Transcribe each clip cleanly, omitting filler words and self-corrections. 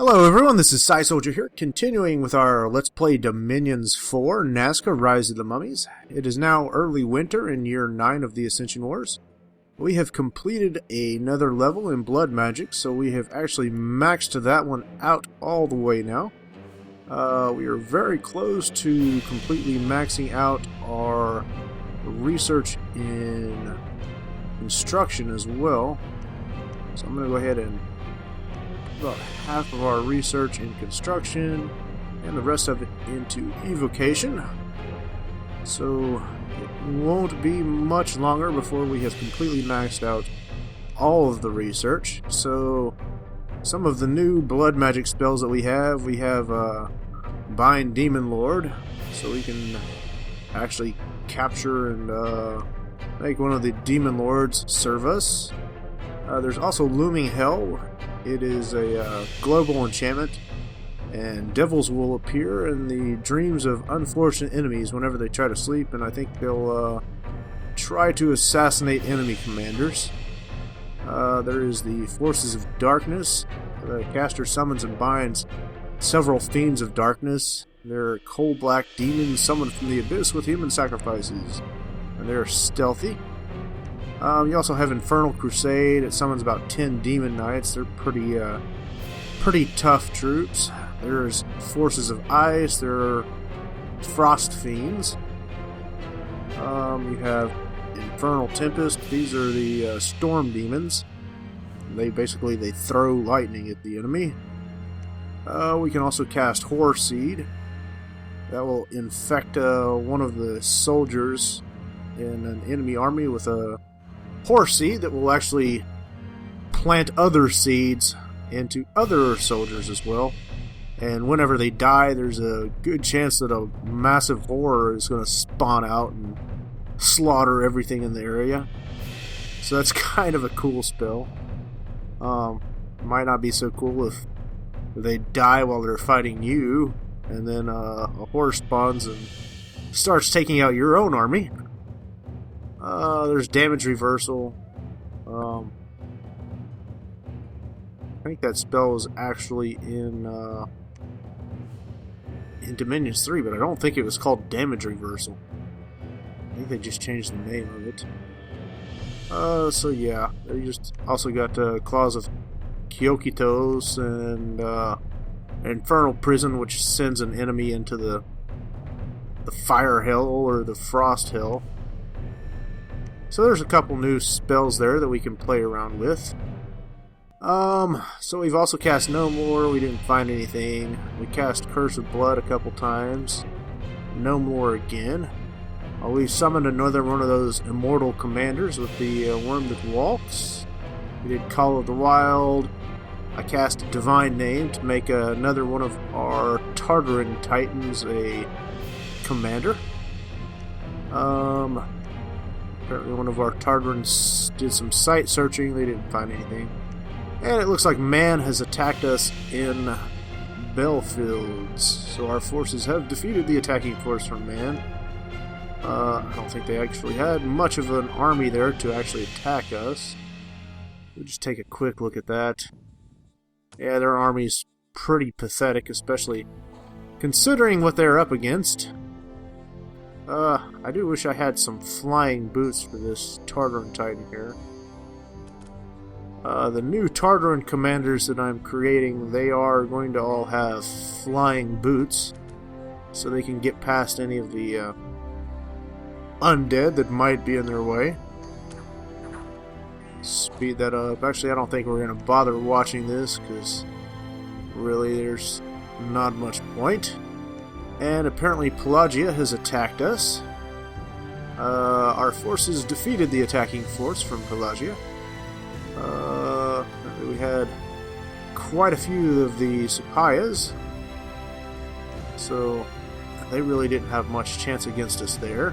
Hello everyone, this is Soldier here, continuing with our Let's Play Dominions 4, Nazca, Rise of the Mummies. It is now early winter in year 9 of the Ascension Wars. We have completed another level in Blood Magic, so we have actually maxed that one out all the way now. We are very close to completely maxing out our research in construction as well. So I'm going to go ahead and about half of our research in construction and the rest of it into evocation. So it won't be much longer before we have completely maxed out all of the research. So some of the new blood magic spells that we have Bind Demon Lord, so we can actually capture and make one of the Demon Lords serve us. There's also Looming Hell. It is a global enchantment, and devils will appear in the dreams of unfortunate enemies whenever they try to sleep, and I think they'll try to assassinate enemy commanders. There is the Forces of Darkness. The caster summons and binds several fiends of darkness. They're coal black demons summoned from the abyss with human sacrifices, and they're stealthy. You also have Infernal Crusade. It summons about 10 Demon Knights. They're pretty tough troops. There's Forces of Ice. There are Frost Fiends. You have Infernal Tempest. These are the Storm Demons. They throw lightning at the enemy. We can also cast Horror Seed. That will infect one of the soldiers in an enemy army with a Horror Seed that will actually plant other seeds into other soldiers as well. And whenever they die, there's a good chance that a massive horror is going to spawn out and slaughter everything in the area. So that's kind of a cool spell. Might not be so cool if they die while they're fighting you, and then a horror spawns and starts taking out your own army. There's Damage Reversal. I think that spell is actually in Dominions 3, but I don't think it was called Damage Reversal. I think they just changed the name of it. So yeah, they just also got Claws of Kyokitos and Infernal Prison, which sends an enemy into the Fire Hell or the Frost Hell. So there's a couple new spells there that we can play around with. So we've also cast No More. We didn't find anything. We cast Curse of Blood a couple times. No More again. We summoned another one of those immortal commanders with the Worm That Walks. We did Call of the Wild. I cast Divine Name to make another one of our Tartaran Titans a commander. Apparently one of our Tartarans did some site searching. They didn't find anything. And it looks like man has attacked us in Belfields. So our forces have defeated the attacking force from man. I don't think they actually had much of an army there to actually attack us. We'll just take a quick look at that. Yeah, their army's pretty pathetic, especially considering what they're up against. I do wish I had some flying boots for this Tartaran Titan here. The new Tartaran commanders that I'm creating, they are going to all have flying boots, so they can get past any of the undead that might be in their way. Speed that up. Actually, I don't think we're going to bother watching this, because really there's not much point. And apparently Pelagia has attacked us. Our forces defeated the attacking force from Pelagia. We had quite a few of the Sapayas, so they really didn't have much chance against us there.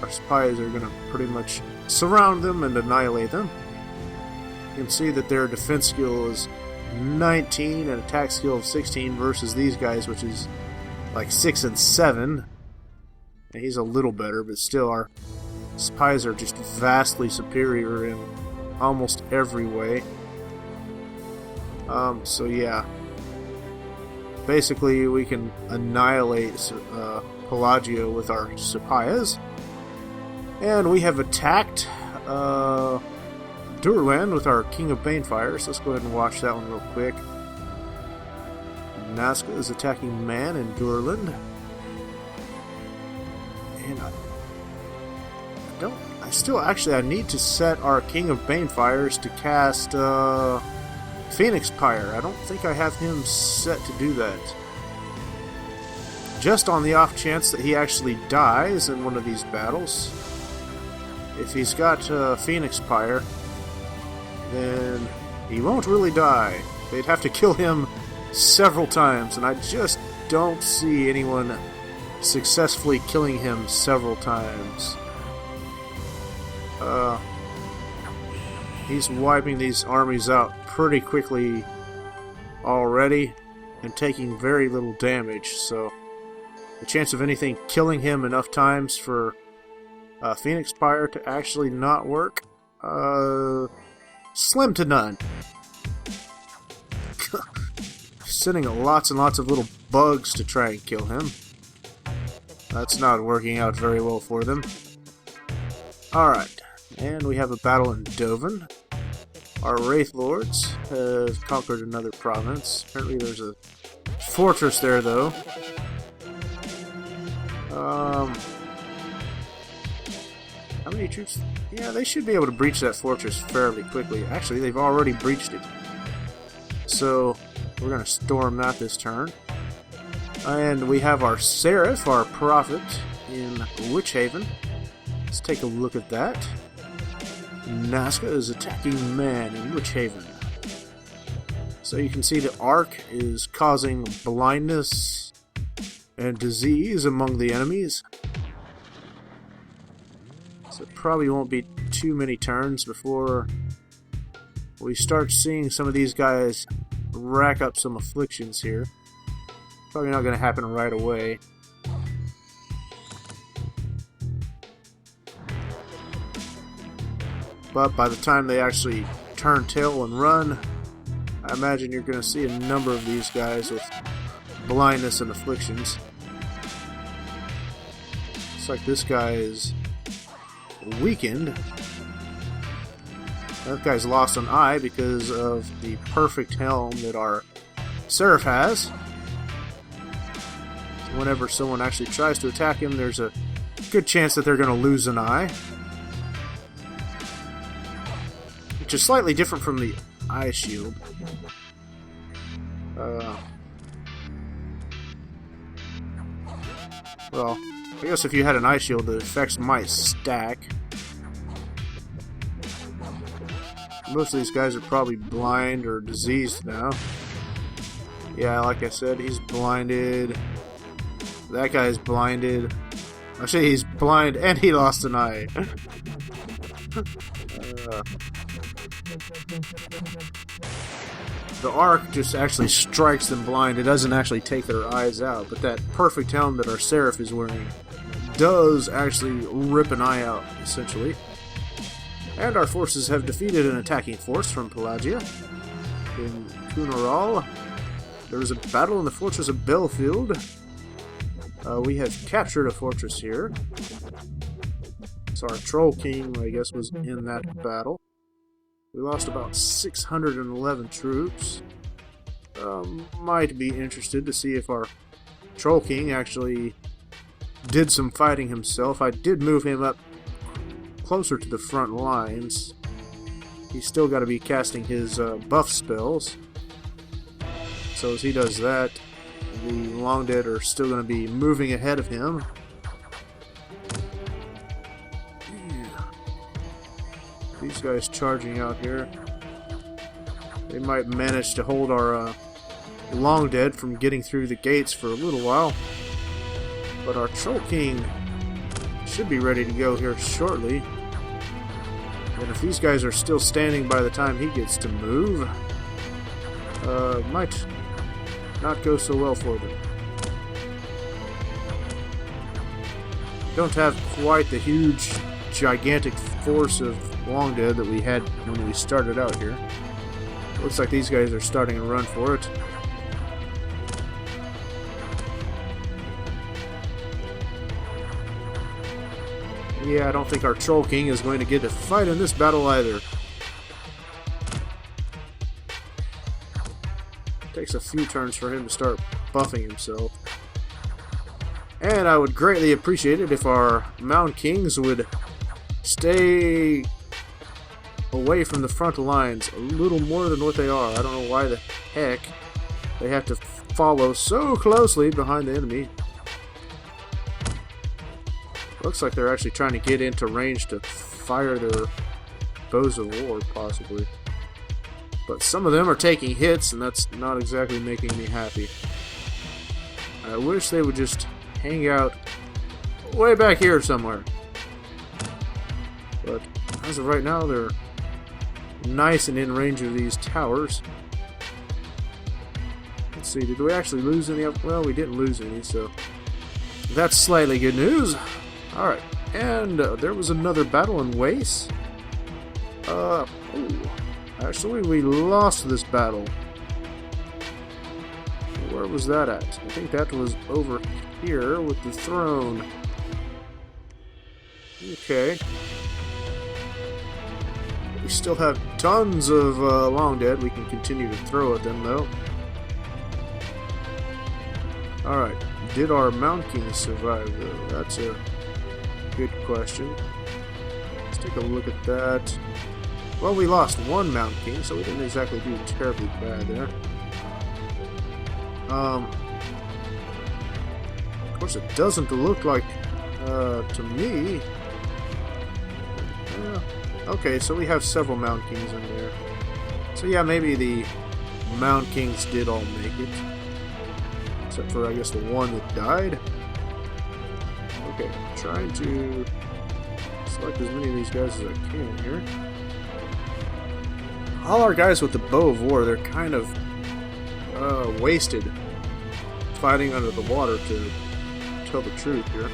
Our Sapayas are going to pretty much surround them and annihilate them. You can see that their defense skill is 19 and attack skill of 16 versus these guys, which is like 6 and 7. And he's a little better, but still our Spies are just vastly superior in almost every way. So yeah. Basically, we can annihilate Pelagio with our Sepayas. And we have attacked Durland with our King of Banefires. Let's go ahead and watch that one real quick. Nazca is attacking Man in Durland. And I need to set our King of Banefires to cast Phoenix Pyre. I don't think I have him set to do that. Just on the off chance that he actually dies in one of these battles. If he's got Phoenix Pyre, then he won't really die. They'd have to kill him several times, and I just don't see anyone successfully killing him several times. He's wiping these armies out pretty quickly already and taking very little damage, so the chance of anything killing him enough times for Phoenix Pyre to actually not work, slim to none. Sending lots and lots of little bugs to try and kill him. That's not working out very well for them. Alright, and we have a battle in Dovan. Our Wraith Lords have conquered another province. Apparently there's a fortress there, though. How many troops? Yeah, they should be able to breach that fortress fairly quickly. Actually, they've already breached it. So, we're going to storm that this turn. And we have our Seraph, our Prophet, in Witchhaven. Let's take a look at that. Nazca is attacking Man in Witchhaven. So you can see the Arc is causing blindness and disease among the enemies. So it probably won't be too many turns before we start seeing some of these guys rack up some afflictions here. Probably not going to happen right away. But by the time they actually turn tail and run, I imagine you're going to see a number of these guys with blindness and afflictions. Looks like this guy is weakened. That guy's lost an eye because of the perfect helm that our Seraph has. So whenever someone actually tries to attack him, there's a good chance that they're going to lose an eye. Which is slightly different from the eye shield. Well, I guess if you had an eye shield, the effects might stack. Most of these guys are probably blind or diseased now. Yeah, like I said, he's blinded. That guy's blinded. Actually, he's blind and he lost an eye. The Arc just actually strikes them blind. It doesn't actually take their eyes out, but that perfect helm that our Seraph is wearing does actually rip an eye out, essentially. And our forces have defeated an attacking force from Pelagia. In Kunaral, there was a battle in the fortress of Belfield. We have captured a fortress here. So our Troll King, I guess, was in that battle. We lost about 611 troops. Might be interested to see if our Troll King actually did some fighting himself. I did move him up closer to the front lines. He's still got to be casting his buff spells. So as he does that, the Long Dead are still going to be moving ahead of him. These guys charging out here. They might manage to hold our Long Dead from getting through the gates for a little while. But our Troll King should be ready to go here shortly. And if these guys are still standing by the time he gets to move, might not go so well for them. Don't have quite the huge, gigantic force of Long Dead that we had when we started out here. Looks like these guys are starting to run for it. Yeah, I don't think our Troll King is going to get a fight in this battle either. Takes a few turns for him to start buffing himself. And I would greatly appreciate it if our Mound Kings would stay away from the front lines a little more than what they are. I don't know why the heck they have to follow so closely behind the enemy. Looks like they're actually trying to get into range to fire their bows of war, possibly. But some of them are taking hits, and that's not exactly making me happy. I wish they would just hang out way back here somewhere. But as of right now, they're nice and in range of these towers. Let's see, did we actually lose any of... Well, we didn't lose any, so that's slightly good news. Alright, and there was another battle in Waste. Actually, we lost this battle. Where was that at? I think that was over here with the throne. Okay. We still have tons of Long Dead we can continue to throw at them, though. Alright, did our Mound King survive, though? That's a good question. Let's take a look at that. Well, we lost one Mound King, so we didn't exactly do terribly bad there. Of course, it doesn't look like, to me... okay, so we have several Mound Kings in there. So yeah, maybe the Mound Kings did all make it. Except for, I guess, the one that died. Okay, trying to select as many of these guys as I can here. All our guys with the bow of war, they're kind of wasted fighting under the water, to tell the truth here.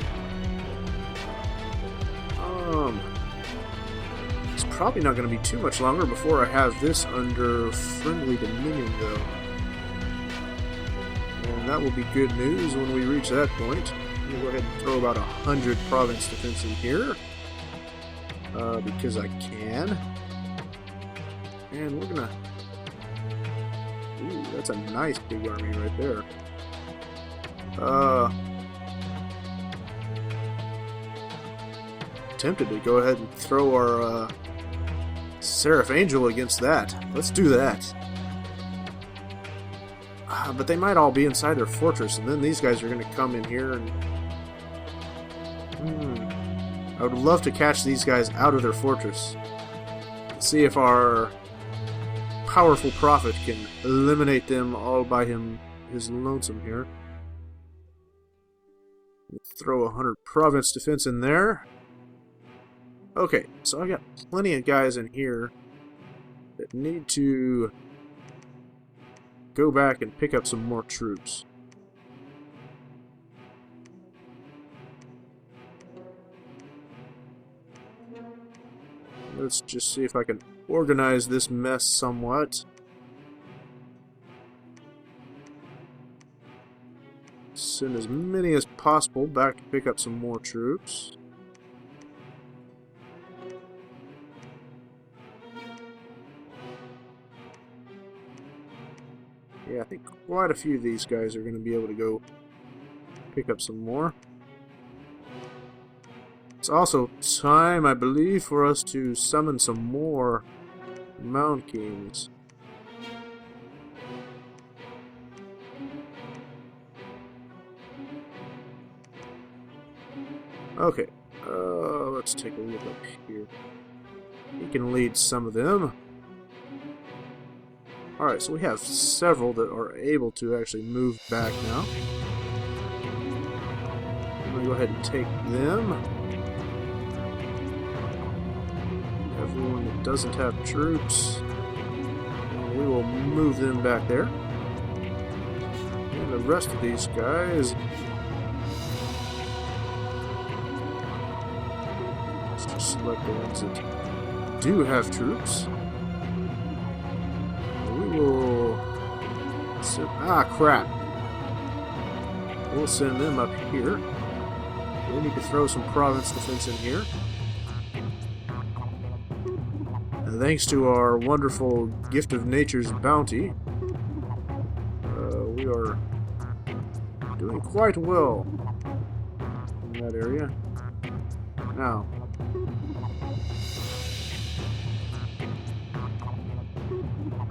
It's probably not going to be too much longer before I have this under friendly dominion, though. And that will be good news when we reach that point. I'm going to go ahead and throw about 100 province defense in here. Because I can. And we're gonna... Ooh, that's a nice big army right there. Tempted to go ahead and throw our Seraph Angel against that. Let's do that. But they might all be inside their fortress, and then these guys are going to come in here and... I would love to catch these guys out of their fortress. See if our powerful prophet can eliminate them all by his lonesome here. Throw 100 province defense in there. Okay, so I got plenty of guys in here that need to go back and pick up some more troops. Let's just see if I can organize this mess somewhat. Send as many as possible back to pick up some more troops. Yeah, I think quite a few of these guys are going to be able to go pick up some more. It's also time, I believe, for us to summon some more Mound Kings. Okay, let's take a look up here. He can lead some of them. Alright, so we have several that are able to actually move back now. I'm going to go ahead and take them. Everyone that doesn't have troops, we will move them back there. And the rest of these guys, let's just select the ones that do have troops. We Ah, crap. We'll send them up here. We need to throw some province defense in here. And thanks to our wonderful gift of nature's bounty, we are doing quite well in that area. Now,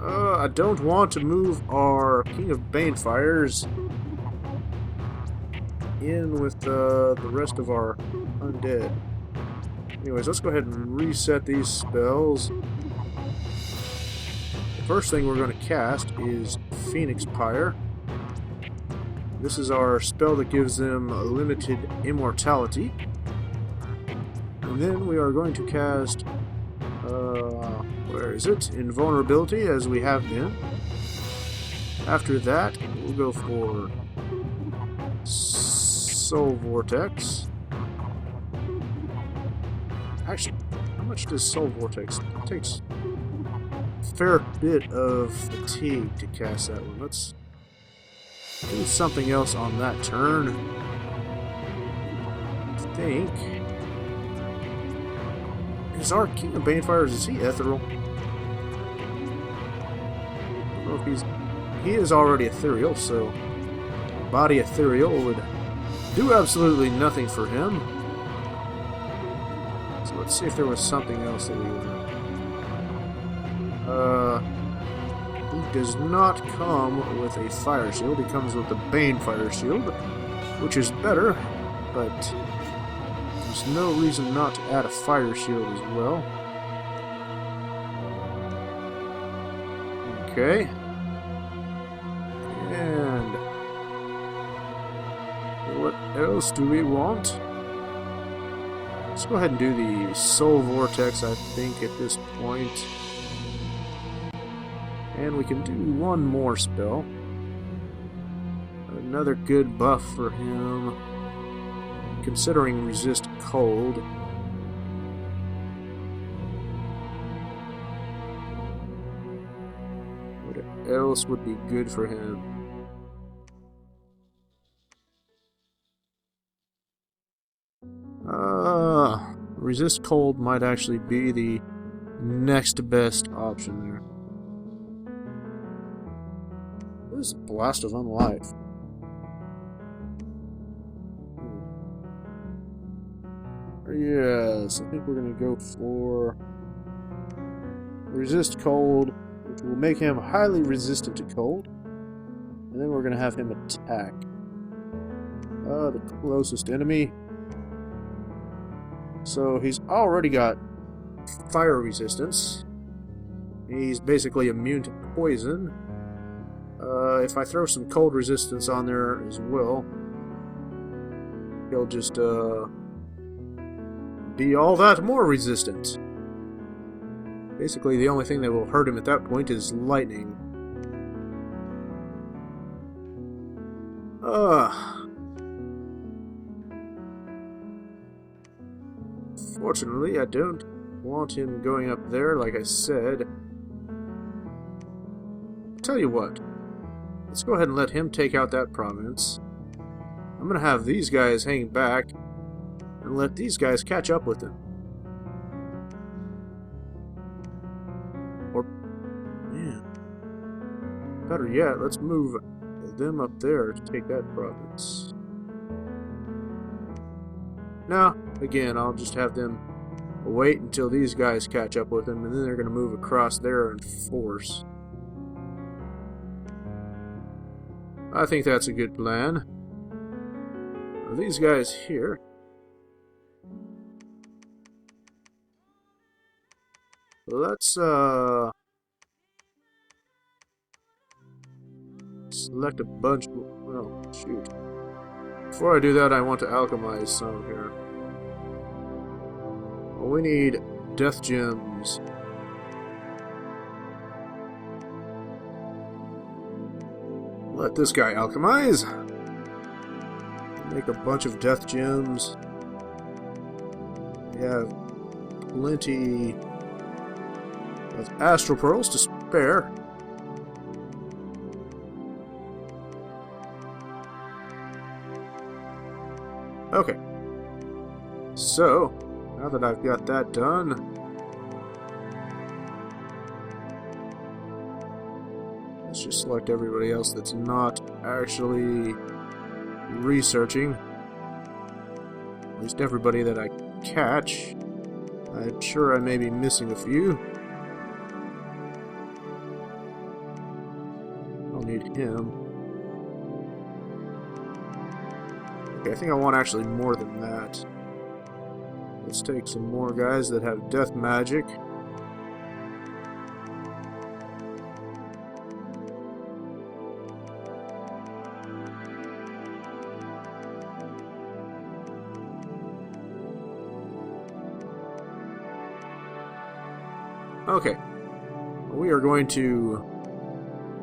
I don't want to move our King of Banefires in with the rest of our undead. Anyways, let's go ahead and reset these spells. The first thing we're going to cast is Phoenix Pyre. This is our spell that gives them a limited immortality. And then we are going to cast, where is it? Invulnerability, as we have been. After that, we'll go for Soul Vortex. Actually, how much does Soul Vortex? It takes a fair bit of fatigue to cast that one. Let's do something else on that turn. I think. Is our King of Banefires, is he ethereal? I don't know if he's... He is already ethereal, so body ethereal would do absolutely nothing for him. So let's see if there was something else that we would... He does not come with a fire shield. He comes with the Bane fire shield, which is better, but there's no reason not to add a fire shield as well. Okay. And what else do we want? Let's go ahead and do the Soul Vortex, I think, at this point. And we can do one more spell. Another good buff for him, considering resist cold. What else would be good for him? Resist cold might actually be the next best option there. What is Blast of Unlife? Yes, I think we're going to go for Resist Cold, which will make him highly resistant to cold. And then we're going to have him attack the closest enemy. So he's already got fire resistance. He's basically immune to poison. If I throw some cold resistance on there as well, he'll just be all that more resistant. Basically, the only thing that will hurt him at that point is lightning. Fortunately, I don't want him going up there, like I said. I'll tell you what. Let's go ahead and let him take out that province. I'm going to have these guys hang back and let these guys catch up with him. Or, yeah. Better yet, let's move them up there to take that province. Now, again, I'll just have them wait until these guys catch up with him, and then they're going to move across there in force. I think that's a good plan. These guys here. Let's select a bunch. Well, shoot. Before I do that, I want to alchemize some here. Well, we need death gems. Let this guy alchemize. Make a bunch of death gems. We have plenty of astral pearls to spare. Okay. So, now that I've got that done, let's just select everybody else that's not actually researching. At least everybody that I catch. I'm sure I may be missing a few. I'll need him. Okay, I think I want actually more than that. Let's take some more guys that have death magic. Okay, we are going to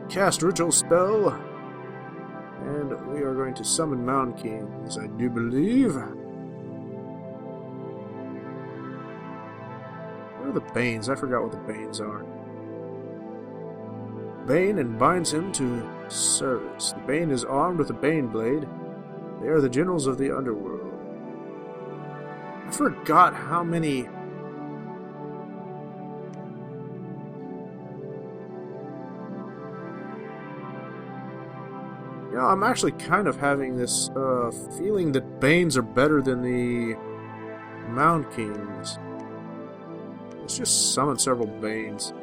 cast Ritual Spell, and we are going to summon Mound Kings, I do believe. What are the Banes? I forgot what the Banes are. Bane and binds him to service. The Bane is armed with a Bane blade. They are the generals of the underworld. I forgot how many... You know, I'm actually kind of having this feeling that Banes are better than the Mound Kings. Let's just summon several Banes.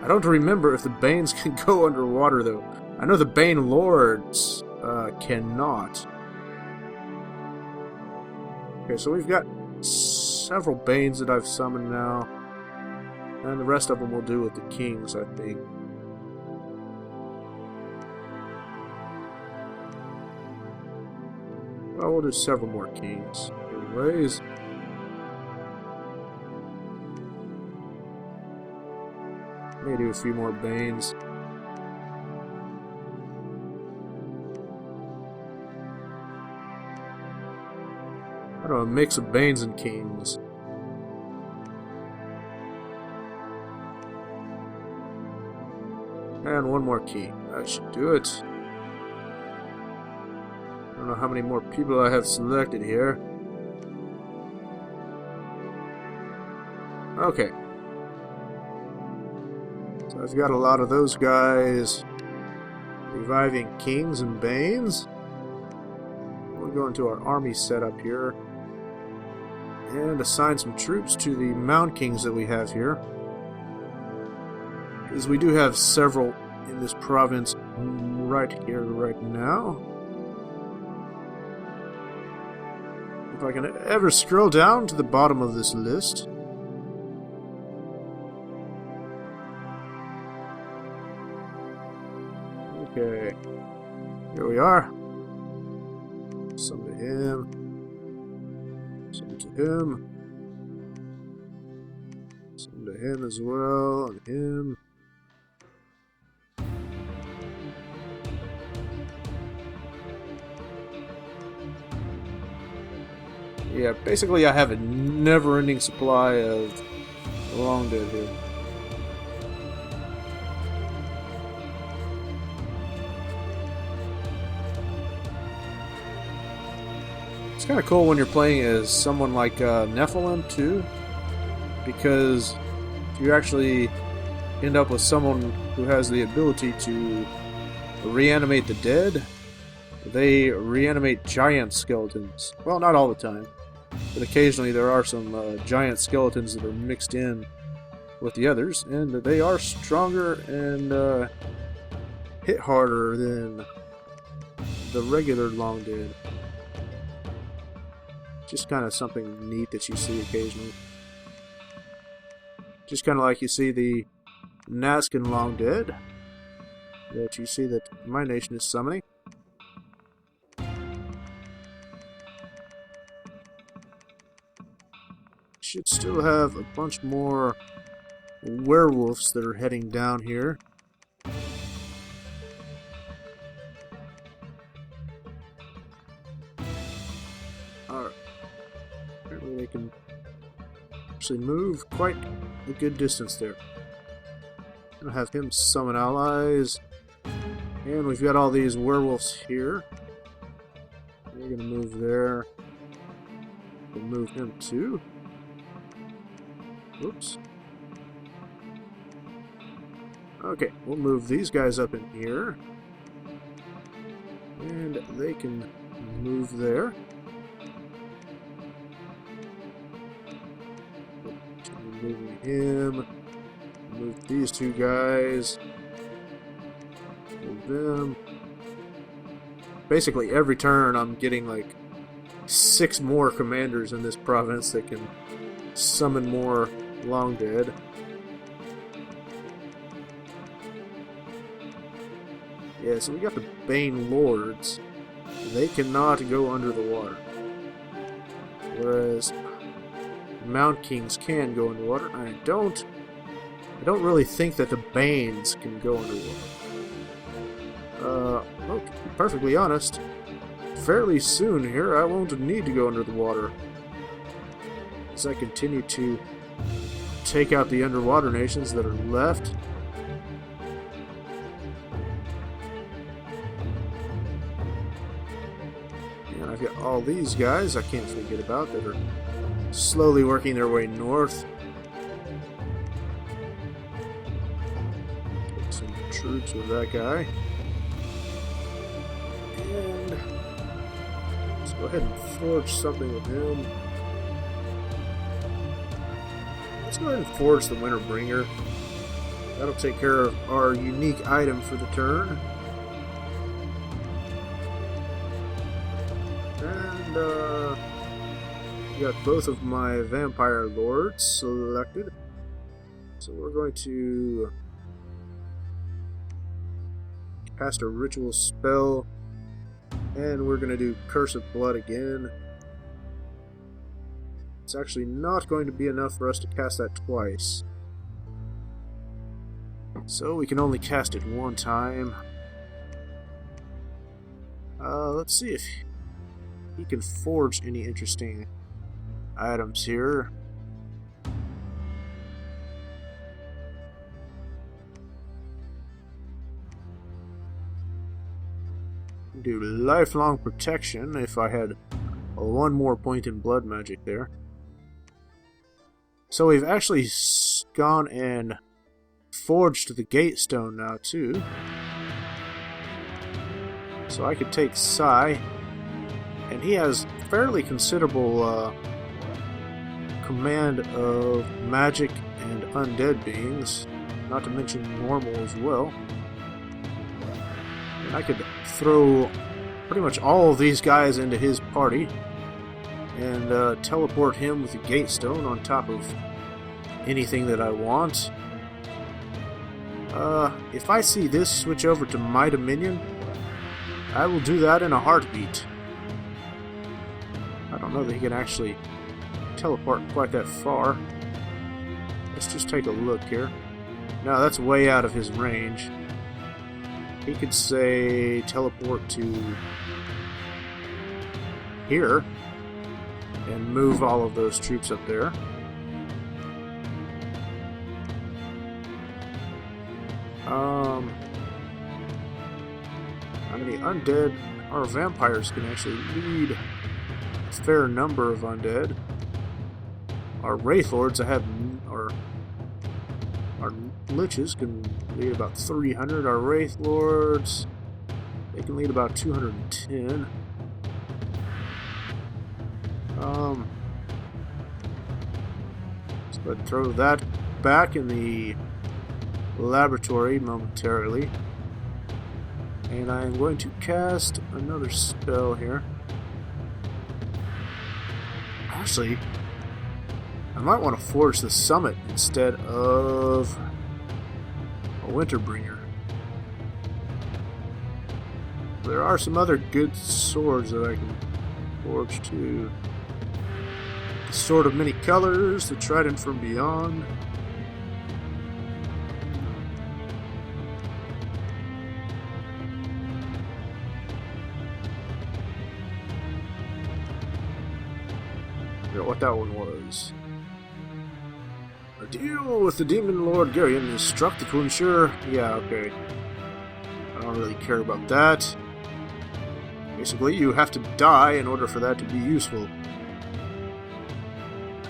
I don't remember if the Banes can go underwater, though. I know the Bane Lords cannot. Okay, so we've got several Banes that I've summoned now. And the rest of them will do with the Kings, I think. Well, we'll do several more Kings. Anyways. May do a few more Banes. I don't know, a mix of Banes and Kings. And one more King. That should do it. I don't know how many more people I have selected here. Okay. So I've got a lot of those guys reviving Kings and Banes. We'll go into our army setup here and assign some troops to the Mound Kings that we have here. Because we do have several in this province right here, right now. If I can ever scroll down to the bottom of this list. Okay. Here we are. Some to him. Some to him. Some to him as well. And him. Yeah, basically I have a never-ending supply of Long Dead here. It's kind of cool when you're playing as someone like Nephilim too, because you actually end up with someone who has the ability to reanimate the dead. They reanimate giant skeletons. Well, not all the time. But occasionally there are some giant skeletons that are mixed in with the others, and they are stronger and hit harder than the regular Long Dead. Just kind of something neat that you see occasionally. Just kind of like you see the Nazca Long Dead that you see that my nation is summoning. Should still have a bunch more werewolves that are heading down here. Alright. Apparently they can actually move quite a good distance there. Gonna have him summon allies. And we've got all these werewolves here. We're gonna move there. We'll move him too. Oops. Okay, we'll move these guys up in here. And they can move there. Moving him. Move these two guys. Move them. Basically, every turn I'm getting like 6 more commanders in this province that can summon more long dead. Yeah, so we got the Bane Lords. They cannot go under the water. Whereas Mount Kings can go underwater. I don't really think that the Banes can go underwater. Well, to be perfectly honest, fairly soon here I won't need to go under the water. As I continue to take out the underwater nations that are left. And I've got all these guys I can't forget about that are slowly working their way north. Get some troops with that guy. And let's go ahead and forge something with him. Let's go ahead and forge the Winterbringer. That'll take care of our unique item for the turn. And got both of my Vampire Lords selected. So we're going to cast a Ritual Spell. And we're going to do Curse of Blood again. It's actually not going to be enough for us to cast that twice. So we can only cast it one time. Let's see if he can forge any interesting items here. Do lifelong protection if I had one more point in blood magic there. So we've actually gone and forged the gate stone now too. So I could take Sai, and he has fairly considerable command of magic and undead beings, not to mention normal as well. And I could throw pretty much all of these guys into his party and teleport him with the gate stone on top of anything that I want. If I see this switch over to my dominion, I will do that in a heartbeat. I don't know that he can actually teleport quite that far. Let's just take a look here. No, that's way out of his range. He could say teleport to here and move all of those troops up there. I mean, the undead, our vampires can actually lead a fair number of undead. Our Wraith Lords, our Liches can lead about 300. Our Wraith Lords, they can lead about 210. Let's go ahead and throw that back in the laboratory momentarily. And I'm going to cast another spell here. Actually, I might want to forge the Summit instead of a Winterbringer. There are some other good swords that I can forge too. The Sword of Many Colors, the Trident from Beyond. What that one was. A deal with the Demon Lord Garion is struck to ensure. Yeah, okay. I don't really care about that. Basically, you have to die in order for that to be useful.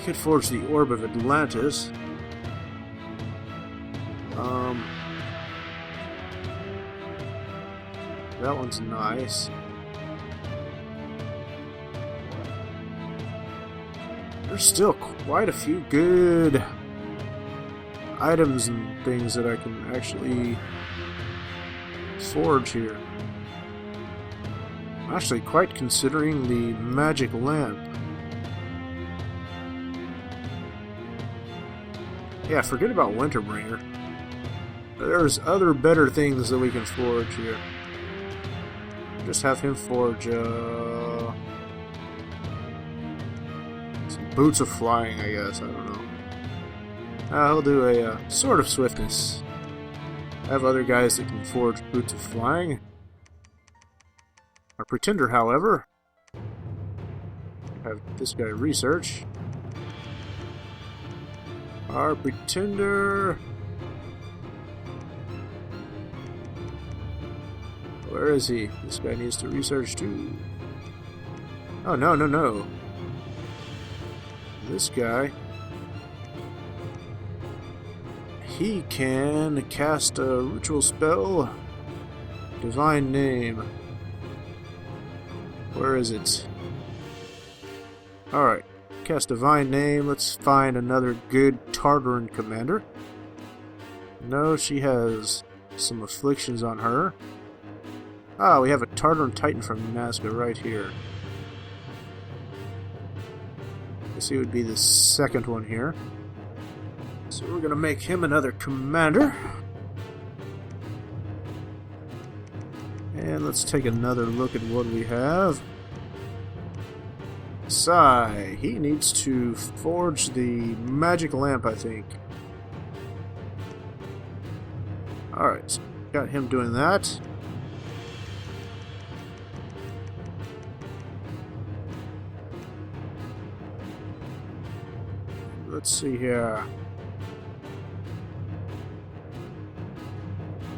Could forge the Orb of Atlantis. That one's nice. There's still quite a few good items and things that I can actually forge here. I'm actually quite considering the magic lamp. Yeah, forget about Winterbringer. There's other better things that we can forge here. Just have him forge some boots of flying, I guess. I don't know. He'll do a sword of swiftness. I have other guys that can forge boots of flying. Our pretender, however, have this guy research. Our pretender. Where is he? This guy needs to research too. Oh, no, no, no. This guy. He can cast a ritual spell. Divine Name. Where is it? Alright. Cast Divine Name. Let's find another good Tartaran commander. No, she has some afflictions on her. Ah, we have a Tartaran Titan from Nazca right here. I guess he would be the second one here. So we're going to make him another commander. And let's take another look at what we have. Sai. He needs to forge the magic lamp, I think. Alright, so got him doing that. Let's see here.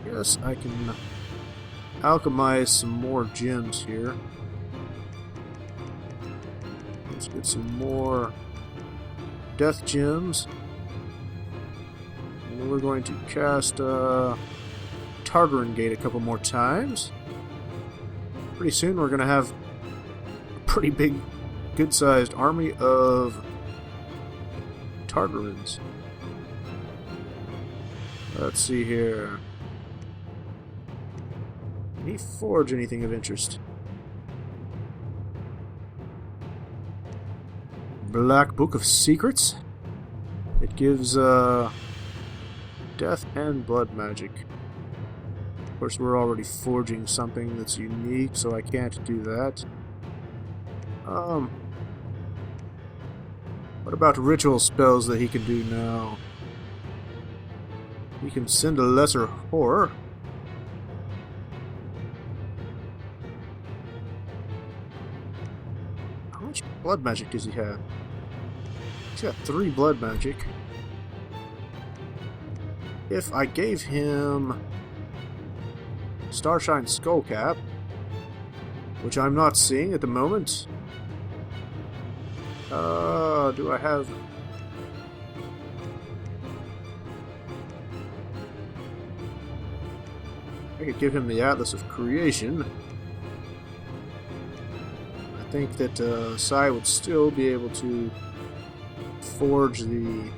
Yes, I can alchemize some more gems here. Let's get some more death gems. And then we're going to cast Tartaran Gate a couple more times. Pretty soon we're going to have a pretty big, good-sized army of Tartarans. Let's see here. Can he forge anything of interest? Black Book of Secrets. It gives death and blood magic. Of course, we're already forging something that's unique, so I can't do that. What about ritual spells that he can do now? He can send a lesser horror. How much blood magic does he have? He's got 3 blood magic. If I gave him Starshine Skullcap, which I'm not seeing at the moment. Do I have... I could give him the Atlas of Creation. I think that Sai would still be able to forge the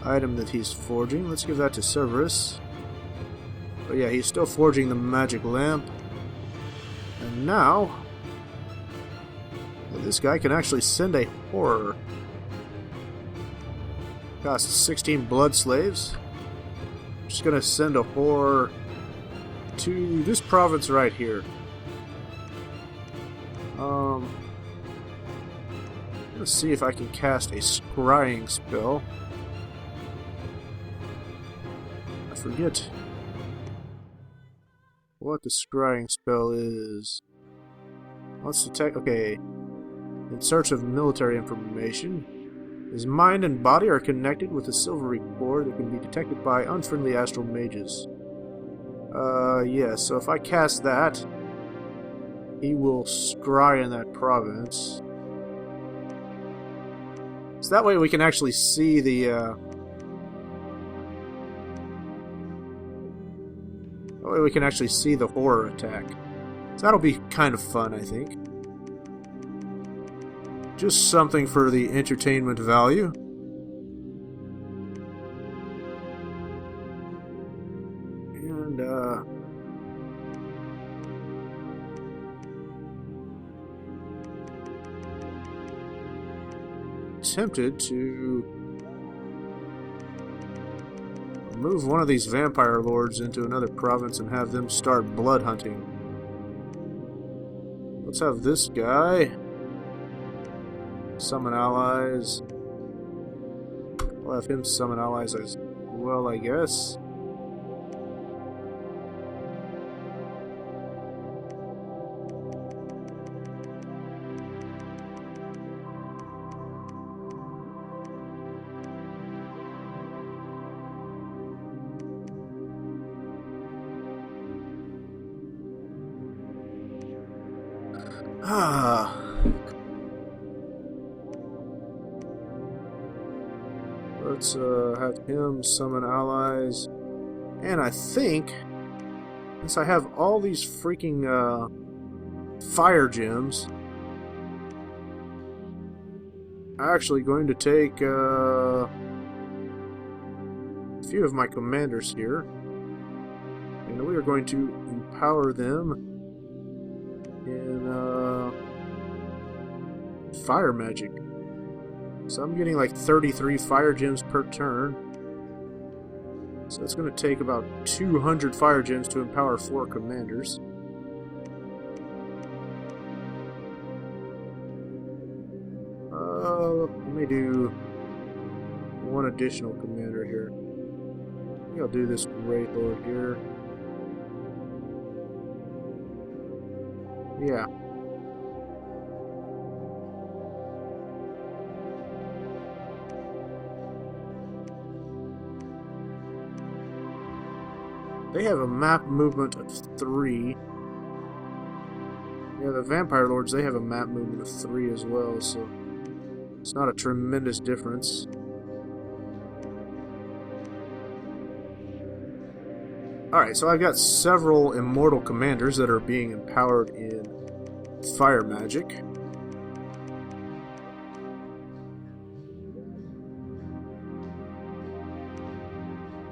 item that he's forging. Let's give that to Cerberus. But yeah, he's still forging the magic lamp. And now, this guy can actually send a horror. Costs 16 blood slaves. Just gonna send a horror to this province right here. Let's see if I can cast a Scrying Spell. I forget what the Scrying Spell is. Let's detect. Okay. In search of military information. His mind and body are connected with a silvery cord that can be detected by unfriendly astral mages. Yeah, so if I cast that, he will scry in that province. So that way we can actually see the, horror attack. So that'll be kind of fun, I think. Just something for the entertainment value. And, tempted to move one of these vampire lords into another province and have them start blood hunting. Let's have this guy summon allies. We'll have him summon allies as well, I guess. Let's have him summon allies. And I think, since I have all these freaking fire gems, I'm actually going to take a few of my commanders here, and we are going to empower them in fire magic. So I'm getting like 33 fire gems per turn. So it's going to take about 200 fire gems to empower 4 commanders. Let me do one additional commander here. I think I'll do this Great Lord here. Yeah. They have a map movement of 3. Yeah, the Vampire Lords, they have a map movement of 3 as well, so it's not a tremendous difference. Alright, so I've got several immortal commanders that are being empowered in fire magic.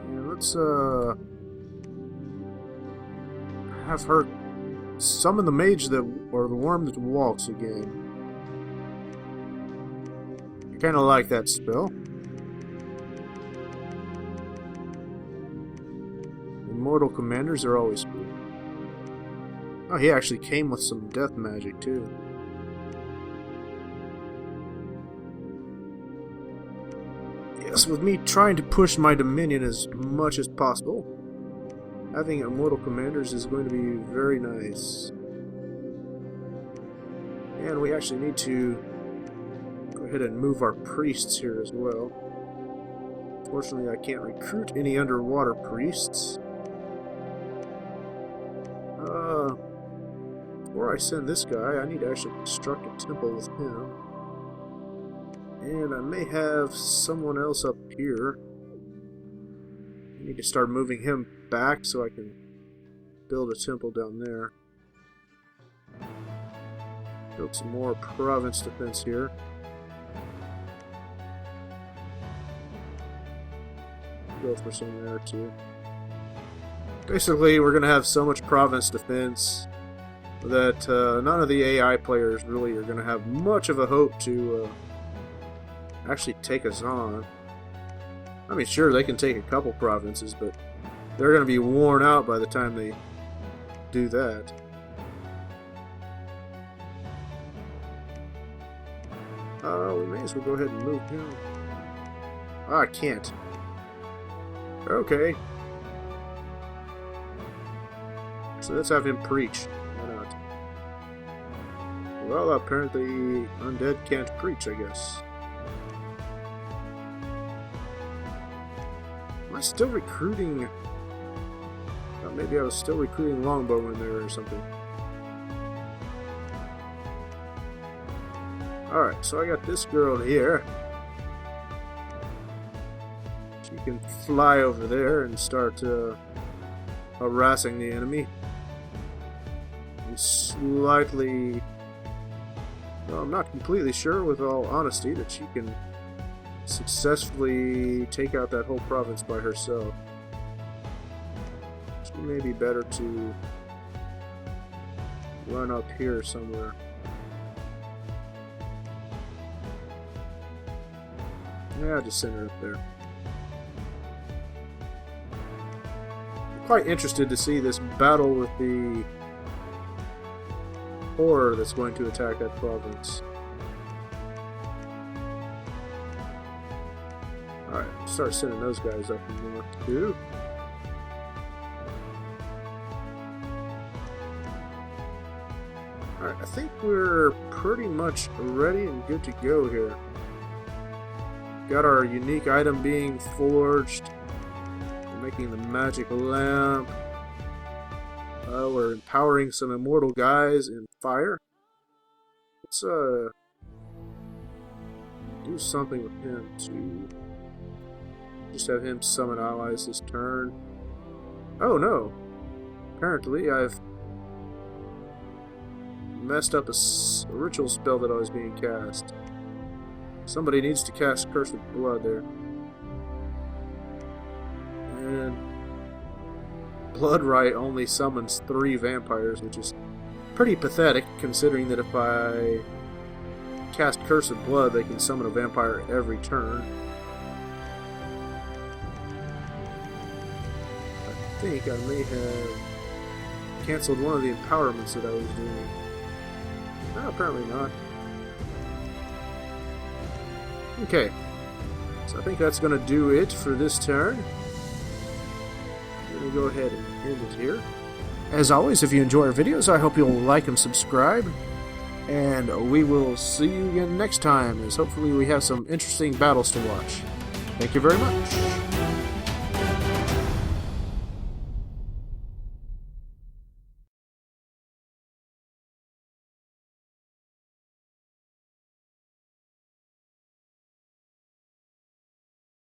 And let's have her summon the mage that, or the worm that walks again. I kind of like that spell. Immortal commanders are always cool. Oh, he actually came with some death magic too. Yes, with me trying to push my dominion as much as possible, having immortal commanders is going to be very nice. And we actually need to go ahead and move our priests here as well. Fortunately, I can't recruit any underwater priests. Before I send this guy, I need to actually construct a temple with him. And I may have someone else up here. I need to start moving him back so I can build a temple down there. Build some more province defense here. Go for some there too. Basically, we're going to have so much province defense that none of the AI players really are going to have much of a hope to actually take us on. I mean, sure, they can take a couple provinces, but they're going to be worn out by the time they do that. We may as well go ahead and move him. I can't. Okay. So let's have him preach. Why not? Well, apparently undead can't preach, I guess. Am I still recruiting? Maybe I was still recruiting longbowmen there or something. Alright, so I got this girl here. She can fly over there and start harassing the enemy. And slightly... Well, I'm not completely sure, with all honesty, that she can successfully take out that whole province by herself. So it may be better to run up here somewhere. Yeah, just send her up there. I'm quite interested to see this battle with the horror that's going to attack that province. Alright, start sending those guys up north too. Alright, I think we're pretty much ready and good to go here. Got our unique item being forged. We're making the magic lamp. We're empowering some immortal guys in fire. Let's do something with him to just have him summon allies this turn. Oh no! Apparently I've messed up a ritual spell that I was being cast. Somebody needs to cast Cursed Blood there. And Bloodright only summons 3 vampires, which is pretty pathetic, considering that if I cast Cursed Blood, they can summon a vampire every turn. I think I may have canceled one of the empowerments that I was doing. No, apparently not. Okay, so I think that's going to do it for this turn. I'm going to go ahead and end it here. As always, if you enjoy our videos, I hope you'll like and subscribe. And we will see you again next time, as hopefully we have some interesting battles to watch. Thank you very much.